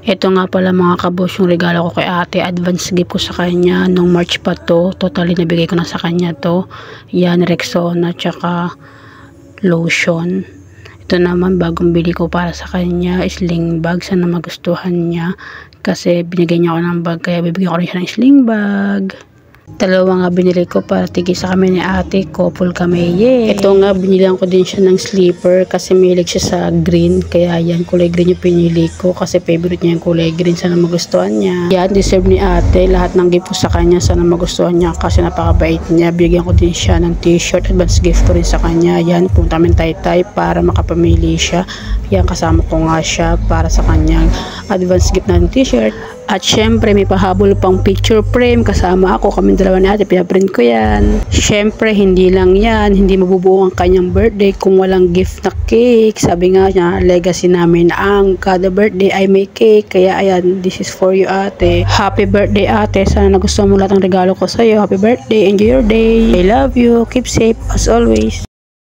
Ito nga pala mga kabos yung regalo ko kay ate. Advance gift ko sa kanya. Nung March pa to. Totally nabigay ko na sa kanya to. Yan, Rexona tsaka lotion. Ito naman bagong bili ko para sa kanya. Sling bag. Sana magustuhan niya. Kasi binigay niya ako ng bag. Kaya bibigyan ko rin siya ng sling bag. Dalawa nga binili ko para tigisa kami ni ate, couple kami, yay! Ito nga binilang ko din siya ng slipper kasi mahilig siya sa green, kaya yan kulay green yung pinili ko kasi favorite niya yung kulay green, sana magustuhan niya. Yan, deserve ni ate, lahat ng gift ko sa kanya, sana magustuhan niya kasi napakabait niya. Bigyan ko din siya ng t-shirt, advance gift ko rin sa kanya. Yan, punta kami Taytay para makapamili siya. Yan, kasama ko nga siya para sa kanya. Advance gift ng t-shirt. At syempre may pahabol pang picture frame kasama ako, kami dalawa ni ate, pinaprint ko yan. Syempre hindi lang yan, hindi mabubuo ang kanyang birthday kung walang gift na cake. Sabi nga niya, legacy namin ang kada birthday ay may cake. Kaya ayan, this is for you ate. Happy birthday ate, sana nagustuhan mo lahat ng regalo ko sa'yo. Happy birthday, enjoy your day. I love you, keep safe as always.